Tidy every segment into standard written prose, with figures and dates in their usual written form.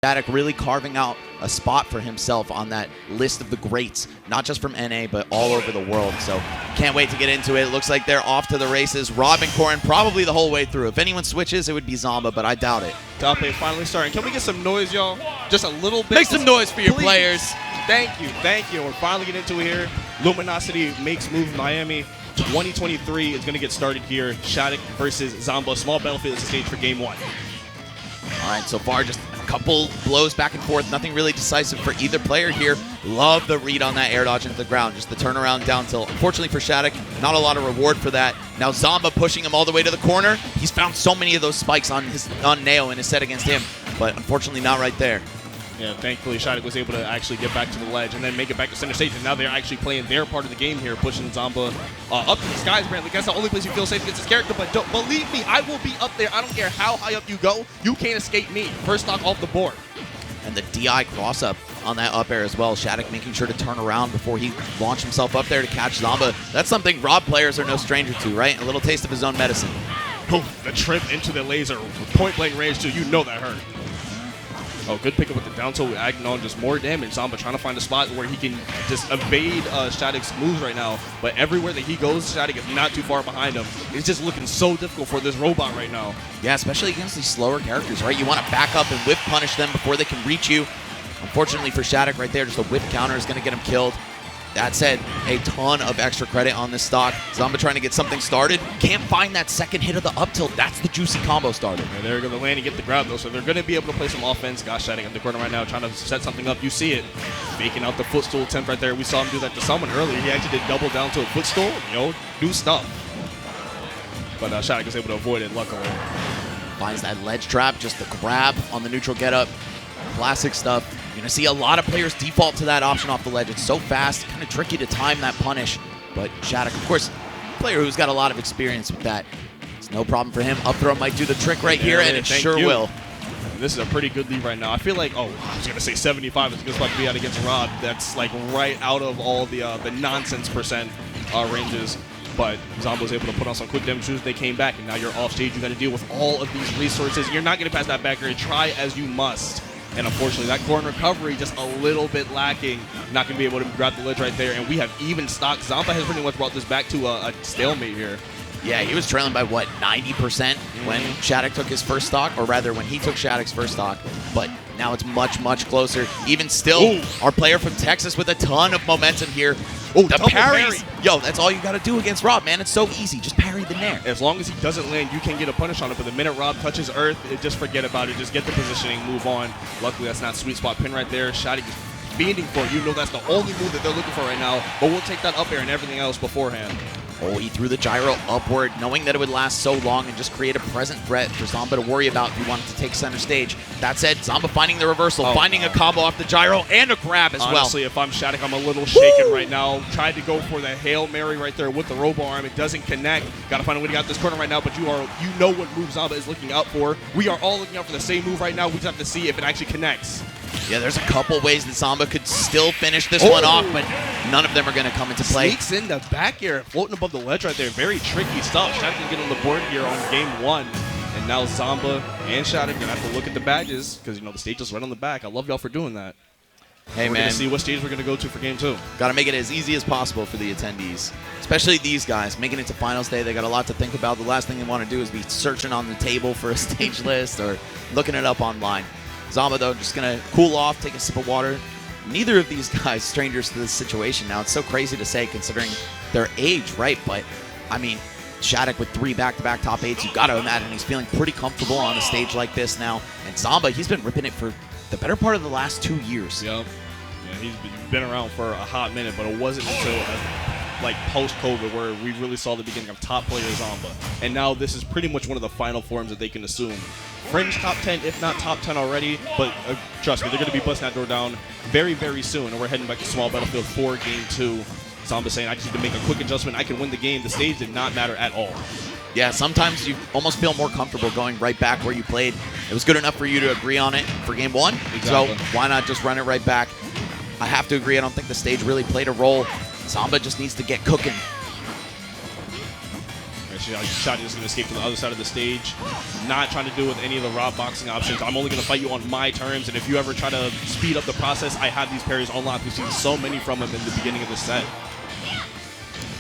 SHADIC really carving out a spot for himself on that list of the greats, not just from NA, but all over the world. So can't wait to get into it. It looks like they're off to the races. Rob and Corrin probably the whole way through. If anyone switches, it would be Zomba, but I doubt it. Top 8 finally starting. Can we get some noise, y'all? Just a little bit. Make some noise for your players. Thank you, thank you. We're finally getting into it here. Luminosity makes move Miami. 2023 is going to get started here. SHADIC versus Zomba. Small battlefield is the stage for game 1. All right, so far just a couple blows back and forth. Nothing really decisive for either player here. Love the read on that air dodge into the ground. Just the turnaround down tilt. Unfortunately for SHADIC, not a lot of reward for that. Now Zomba pushing him all the way to the corner. He's found so many of those spikes on Nao in his set against him, but unfortunately not right there. Yeah, thankfully SHADIC was able to actually get back to the ledge and then make it back to center stage. And now they're actually playing their part of the game here, pushing Zomba up to the skies, apparently. That's the only place you feel safe against this character. But don't, believe me, I will be up there. I don't care how high up you go. You can't escape me. First stock off the board. And the DI cross-up on that up air as well. SHADIC making sure to turn around before he launched himself up there to catch Zomba. That's something Rob players are no stranger to, right? A little taste of his own medicine. Oh, the trip into the laser. Point-blank range, too. You know that hurt. Oh, good pickup with the down tilt with Agnon, just more damage. Zomba trying to find a spot where he can just evade SHADIC's moves right now. But everywhere that he goes, SHADIC is not too far behind him. It's just looking so difficult for this robot right now. Yeah, especially against these slower characters, right? You want to back up and whip punish them before they can reach you. Unfortunately for SHADIC right there, just a whip counter is going to get him killed. That said, a ton of extra credit on this stock. Zomba trying to get something started. Can't find that second hit of the up tilt. That's the juicy combo starter. And there we go, the land and get the grab though. So they're going to be able to play some offense. Gosh, SHADIC in the corner right now, trying to set something up. You see it. Faking out the footstool attempt right there. We saw him do that to someone earlier. He actually did double down to a footstool. You know, new stuff. But SHADIC is able to avoid it, luckily. Finds that ledge trap, just the grab on the neutral getup. Classic stuff. You're going to see a lot of players default to that option off the ledge. It's so fast, kind of tricky to time that punish. But SHADIC, of course, a player who's got a lot of experience with that. It's no problem for him. Up throw might do the trick right here, and it sure will. This is a pretty good lead right now. I feel like, I was going to say 75 is a good spot to be out against Rob. That's like right out of all the nonsense percent ranges. But Zomba was able to put on some quick damage as soon as they came back, and now you're off stage. You got to deal with all of these resources. You're not going to pass that back area. Try as you must. And unfortunately, that corner recovery just a little bit lacking. Not going to be able to grab the ledge right there. And we have even stock. Zomba has pretty much brought this back to a stalemate here. Yeah, he was trailing by, what, 90% when SHADIC took his first stock, or rather when he took SHADIC's first stock. But now it's much, much closer. Even still, our player from Texas with a ton of momentum here. Oh, the parries. Yo, that's all you got to do against Rob, man. It's so easy. Just parry the nair. As long as he doesn't land, you can get a punish on it. But the minute Rob touches earth, just forget about it. Just get the positioning, move on. Luckily, that's not sweet spot pin right there. SHADIC is fiending for it. You know that's the only move that they're looking for right now. But we'll take that up air and everything else beforehand. Oh, he threw the gyro upward, knowing that it would last so long and just create a present threat for Zomba to worry about if he wanted to take center stage. That said, Zomba finding the reversal, finding a combo off the gyro and a grab as well. Honestly, if I'm SHADIC, I'm a little shaken right now. Tried to go for the Hail Mary right there with the robo arm. It doesn't connect. Got to find a way to get out this corner right now, but you know what move Zomba is looking out for. We are all looking out for the same move right now. We just have to see if it actually connects. Yeah, there's a couple ways that Zomba could still finish this one off, but none of them are going to come into play. Sneaks in the back air, floating above the ledge right there. Very tricky stuff. SHADIC can get on the board here on game 1. And now Zomba and SHADIC are going to have to look at the badges because, you know, the stage is right on the back. I love y'all for doing that. Hey, man. We're going to see what stage we're going to go to for game 2. Got to make it as easy as possible for the attendees, especially these guys. Making it to finals day, they got a lot to think about. The last thing they want to do is be searching on the table for a stage list or looking it up online. Zomba, though, just going to cool off, take a sip of water. Neither of these guys strangers to this situation. Now, it's so crazy to say considering their age, right? But, I mean, SHADIC with 3 back-to-back top 8s, you got to imagine he's feeling pretty comfortable on a stage like this now. And Zomba, he's been ripping it for the better part of the last 2 years. Yep. Yeah, he's been around for a hot minute, but it wasn't until like post-COVID where we really saw the beginning of top player Zomba. And now this is pretty much one of the final forms that they can assume. Fringe top 10, if not top 10 already, but trust me, they're going to be busting that door down very, very soon. And we're heading back to small battlefield for game 2. Zomba saying, I just need to make a quick adjustment. I can win the game. The stage did not matter at all. Yeah, sometimes you almost feel more comfortable going right back where you played. It was good enough for you to agree on it for game 1, exactly. So why not just run it right back? I have to agree, I don't think the stage really played a role. Zomba just needs to get cooking. SHADIC is going to escape to the other side of the stage. Not trying to deal with any of the Rob boxing options. I'm only going to fight you on my terms, and if you ever try to speed up the process, I have these parries unlocked. We've seen so many from him in the beginning of the set.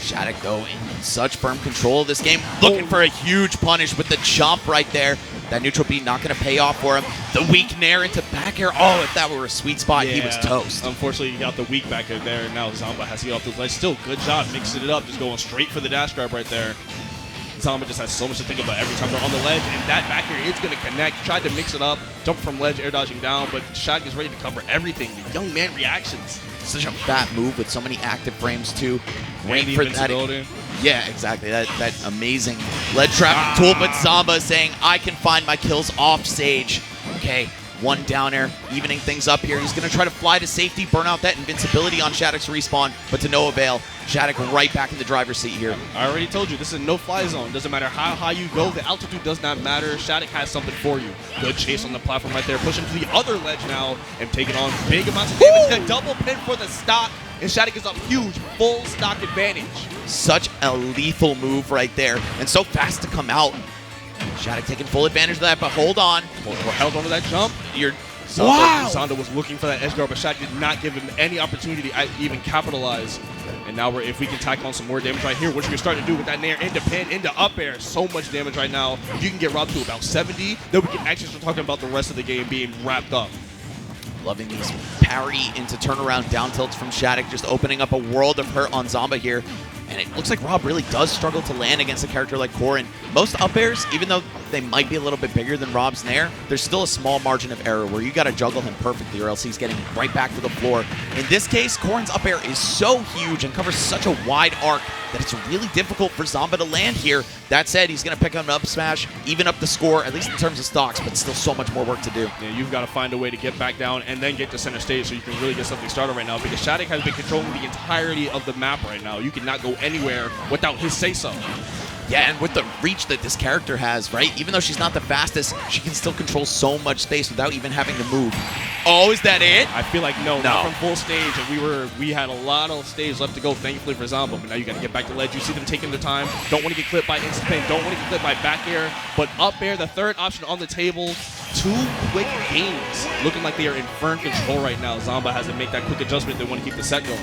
SHADIC, though, in such firm control of this game. Looking for a huge punish with the jump right there. That neutral B not going to pay off for him. The weak nair into back air. Oh, if that were a sweet spot, he was toast. Unfortunately, he got the weak back air there. Now Zomba has to get off the ledge. Still, good job mixing it up. Just going straight for the dash grab right there. Zomba just has so much to think about every time they're on the ledge, and that back air is going to connect. Tried to mix it up, jump from ledge, air dodging down, but SHADIC is ready to cover everything. The young man reactions. Such a fat move with so many active frames, too. Great for that. Yeah, exactly. That amazing ledge trap tool, but Zomba saying, I can find my kills off stage. Okay, one down air, evening things up here. He's going to try to fly to safety, burn out that invincibility on SHADIC's respawn, but to no avail. SHADIC right back in the driver's seat here. I already told you, this is a no-fly zone. Doesn't matter how high you go, the altitude does not matter. SHADIC has something for you. Good chase on the platform right there, pushing to the other ledge now and taking on big amounts of damage. The double pin for the stock, and SHADIC is up huge, full stock advantage. Such a lethal move right there, and so fast to come out. SHADIC taking full advantage of that, but hold on. We're held onto that jump. Zonda was looking for that edge guard, but SHADIC did not give him any opportunity to even capitalize. And now if we can tack on some more damage right here, what you can start to do with that nair into pin, into up air, so much damage right now. If you can get Rob to about 70, then we can actually start talking about the rest of the game being wrapped up. Loving these parry into turnaround down tilts from SHADIC, just opening up a world of hurt on Zomba here. And it looks like Rob really does struggle to land against a character like Corrin. Most up airs, even though they might be a little bit bigger than Rob's nair, there's still a small margin of error where you got to juggle him perfectly or else he's getting right back to the floor. In this case, Corrin's up air is so huge and covers such a wide arc that it's really difficult for Zomba to land here. That said, he's going to pick up an up smash, even up the score, at least in terms of stocks, but still so much more work to do. Yeah, you've got to find a way to get back down and then get to center stage so you can really get something started right now, because SHADIC has been controlling the entirety of the map right now. You cannot go anywhere without his say-so. Yeah, and with the reach that this character has, right? Even though she's not the fastest, she can still control so much space without even having to move. Oh, is that it? I feel like no, not from full stage, and we had a lot of stage left to go, thankfully for Zomba, but now you got to get back to ledge. You see them taking their time. Don't want to get clipped by instant pin. Don't want to get clipped by back air, but up air, the third option on the table. 2 quick games, looking like they are in firm control right now. Zomba has to make that quick adjustment. They want to keep the set going.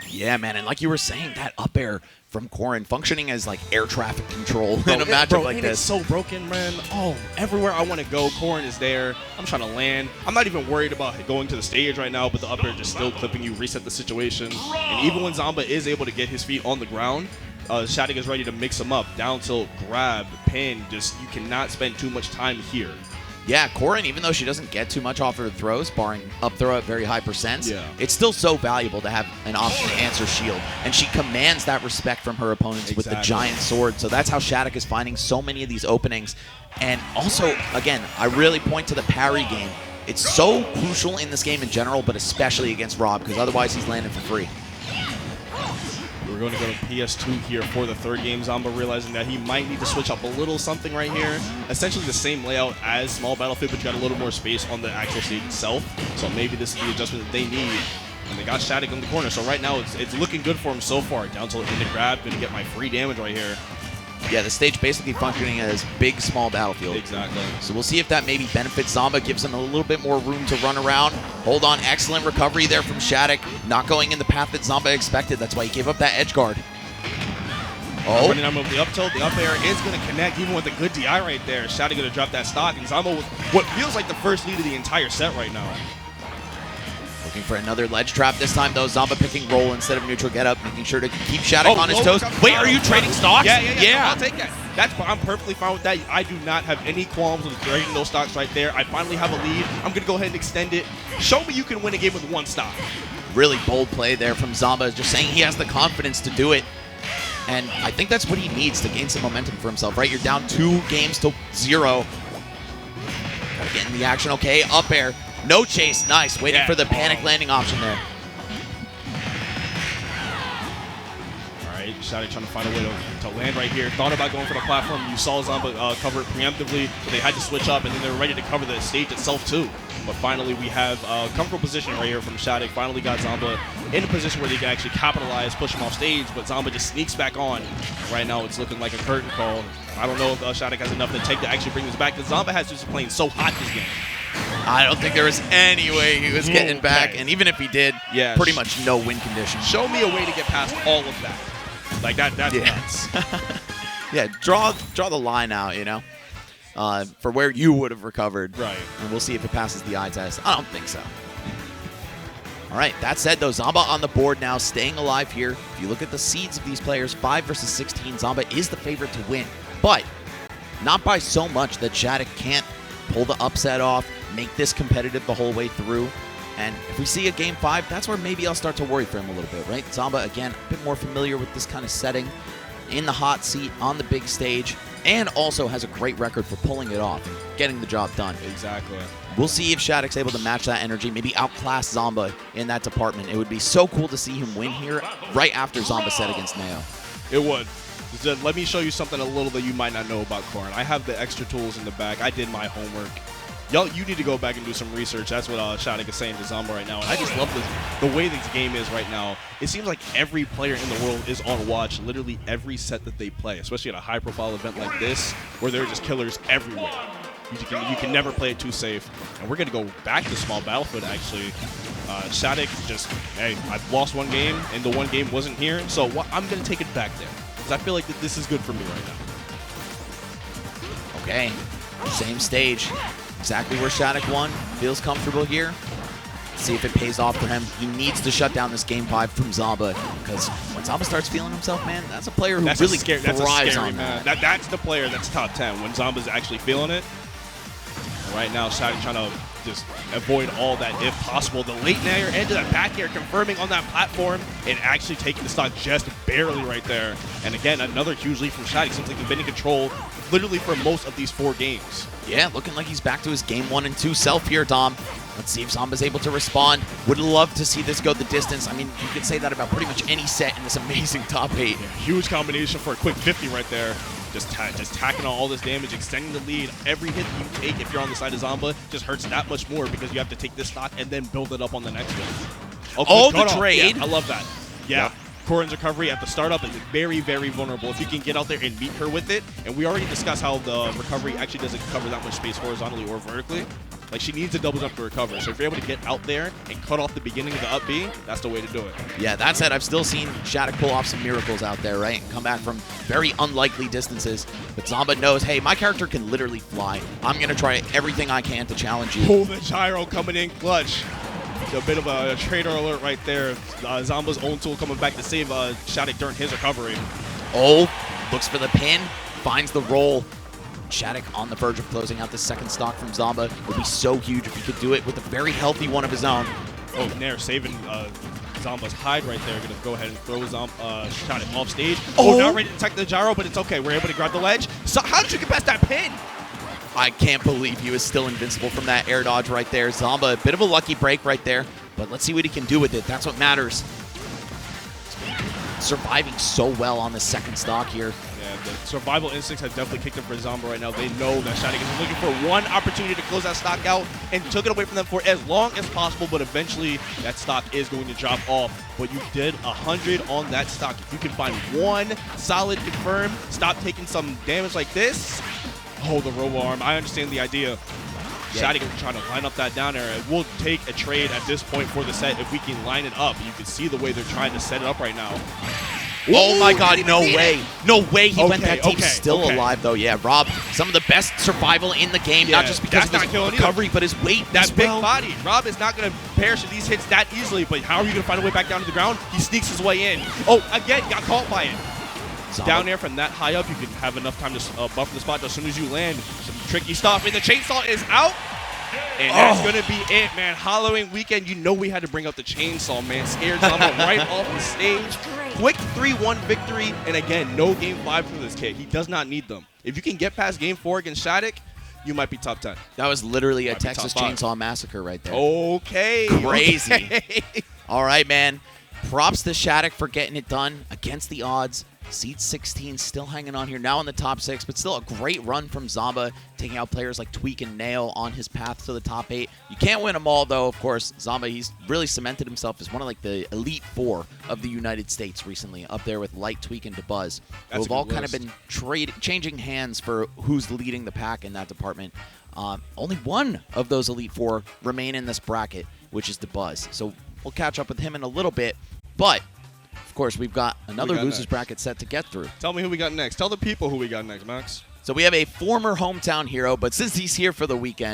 Yeah, man, and like you were saying, that up air from Corrin functioning as like air traffic control in a matchup like this. It's so broken, man. Oh, everywhere I want to go, Corrin is there. I'm trying to land. I'm not even worried about going to the stage right now, but the up air just still clipping you, reset the situation. And even when Zomba is able to get his feet on the ground, SHADIC is ready to mix him up. Down tilt, grab, pin. Just, you cannot spend too much time here. Yeah, Corrin, even though she doesn't get too much off her throws, barring up throw at very high percents, yeah, it's still so valuable to have an option to answer shield. And she commands that respect from her opponents with the giant sword. So that's how SHADIC is finding so many of these openings. And also, again, I really point to the parry game. It's so crucial in this game in general, but especially against Rob, because otherwise he's landing for free. We're going to go to PS2 here for the third game. Zomba realizing that he might need to switch up a little something right here. Essentially the same layout as Small Battlefield, but you got a little more space on the actual stage itself. So maybe this is the adjustment that they need. And they got SHADIC in the corner. So right now it's looking good for him so far. Down tilt in the grab, going to get my free damage right here. Yeah, the stage basically functioning as big, small Battlefield. Exactly. So we'll see if that maybe benefits Zomba, gives him a little bit more room to run around. Hold on, excellent recovery there from SHADIC. Not going in the path that Zomba expected. That's why he gave up that edge guard. Oh. Running on the up tilt, the up air is going to connect even with a good DI right there. SHADIC going to drop that stock, and Zomba with what feels like the first lead of the entire set right now. Looking for another ledge trap this time, though. Zomba picking roll instead of neutral get up, making sure to keep SHADIC on his toes. Wait, are you trading stocks? Yeah. I'll take that. I'm perfectly fine with that. I do not have any qualms with trading those stocks right there. I finally have a lead. I'm going to go ahead and extend it. Show me you can win a game with 1 stock. Really bold play there from Zomba, just saying he has the confidence to do it. And I think that's what he needs to gain some momentum for himself, right? You're down 2 games to 0. Gotta get in the action. Okay, up air. No chase. Nice. Waiting for the panic landing option there. All right. SHADIC trying to find a way to land right here. Thought about going for the platform. You saw Zomba cover it preemptively, but they had to switch up, and then they were ready to cover the stage itself too. But finally, we have a comfortable position right here from SHADIC. Finally got Zomba in a position where they can actually capitalize, push him off stage, but Zomba just sneaks back on. Right now, it's looking like a curtain call. I don't know if SHADIC has enough to take to actually bring this back. The Zomba has just playing so hot this game. I don't think there was any way he was getting back, and even if he did, pretty much no win condition. Show me a way to get past all of that. Like that's nuts. Yeah, draw the line out, you know, for where you would have recovered. Right. And we'll see if it passes the eye test. I don't think so. All right, that said, though, Zomba on the board now, staying alive here. If you look at the seeds of these players, 5 versus 16, Zomba is the favorite to win, but not by so much that SHADIC can't pull the upset off, make this competitive the whole way through. And if we see a Game 5, that's where maybe I'll start to worry for him a little bit, right? Zomba, again, a bit more familiar with this kind of setting, in the hot seat, on the big stage, and also has a great record for pulling it off and getting the job done. Exactly. We'll see if SHADIC's able to match that energy, maybe outclass Zomba in that department. It would be so cool to see him win here right after Zomba set against Neo. It would. Let me show you something a little that you might not know about Corrin. I have the extra tools in the back. I did my homework. Y'all, you need to go back and do some research. That's what SHADIC is saying to Zomba right now. And I just love the way this game is right now. It seems like every player in the world is on watch, literally every set that they play, especially at a high-profile event like this, where there are just killers everywhere. You can never play it too safe. And we're going to go back to small battlefield, actually. SHADIC just, hey, I've lost one game, and the one game wasn't here, so I'm going to take it back there. Because I feel like that this is good for me right now. Okay, same stage. Exactly where SHADIC won. Feels comfortable here. Let's see if it pays off for him. He needs to shut down this Game 5 from Zomba, because when Zomba starts feeling himself, man, that's a player who really thrives on that. That's the player that's top 10 when Zomba's actually feeling it. And right now, SHADIC trying to just avoid all that if possible. The late nair into that back air, confirming on that platform and actually taking the stock just barely right there. And again, another huge lead from SHADIC. Seems like they've been in control literally for most of these 4 games. Yeah, looking like he's back to his Game 1 and 2 self here, Dom. Let's see if Zomba's able to respond. Would love to see this go the distance. I mean, you could say that about pretty much any set in this amazing top 8. Yeah, huge combination for a quick 50 right there. Just tacking on all this damage, extending the lead. Every hit that you take, if you're on the side of Zomba, just hurts that much more because you have to take this stock and then build it up on the next one. Oh, the trade. Yeah, I love that. Yeah. Yep. Corrin's recovery at the startup is very, very vulnerable. If you can get out there and meet her with it, and we already discussed how the recovery actually doesn't cover that much space horizontally or vertically. Like, she needs a double jump to recover. So if you're able to get out there and cut off the beginning of the up B, that's the way to do it. Yeah, that said, I've still seen SHADIC pull off some miracles out there, right? And come back from very unlikely distances. But Zomba knows, hey, my character can literally fly. I'm going to try everything I can to challenge you. Pull the gyro coming in clutch. A bit of a trader alert right there. Zomba's own tool coming back to save SHADIC during his recovery. Oh, looks for the pin, finds the roll. SHADIC on the verge of closing out the second stock from Zomba. It would be so huge if he could do it with a very healthy one of his own. Oh, Nair saving Zomba's hide right there. Going to go ahead and throw SHADIC off stage. Oh, not ready to attack the gyro, but it's okay. We're able to grab the ledge. So how did you get past that pin? I can't believe he was still invincible from that air dodge right there. Zomba, a bit of a lucky break right there, but let's see what he can do with it. That's what matters. Surviving so well on the second stock here. Yeah, the survival instincts have definitely kicked in for Zomba right now. They know that SHADIC is looking for one opportunity to close that stock out and took it away from them for as long as possible, but eventually that stock is going to drop off. But you did 100 on that stock. If you can find one solid confirm, stop taking some damage like this. Oh, the robo arm. I understand the idea. Yeah. SHADIC is trying to line up that down air. We'll take a trade at this point for the set if we can line it up. You can see the way they're trying to set it up right now. Oh my God, no way. No way he went that deep. Still alive, though. Yeah, Rob, some of the best survival in the game, not just because of his recovery, but his weight that big body. Rob is not going to perish at these hits that easily, but how are you going to find a way back down to the ground? He sneaks his way in. Oh, again, got caught by it. Down there from that high up, you can have enough time to buffer the spot. As soon as you land, some tricky stuff. And the chainsaw is out. And that's going to be it, man. Halloween weekend, you know we had to bring up the chainsaw, man. Scared Zomba right off the stage. Quick 3-1 victory. And again, no Game 5 for this kid. He does not need them. If you can get past Game 4 against SHADIC, you might be top 10. That was literally a Texas Chainsaw Massacre right there. Okay. Crazy. Okay. All right, man. props to SHADIC for getting it done against the odds. Seed 16 still hanging on here, now in the top 6, but still a great run from Zomba, taking out players like Tweak and Nail on his path to the top 8. You can't win them all, though, of course. Zomba, he's really cemented himself as one of like the elite 4 of the United States recently, up there with Light, Tweak, and DeBuzz, who have all kind of been changing hands for who's leading the pack in that department. Only one of those elite 4 remain in this bracket, which is DeBuzz. So we'll catch up with him in a little bit, but of course, we've got another losers bracket set to get through. Tell me who we got next. Tell the people who we got next, Max. So we have a former hometown hero, but since he's here for the weekend,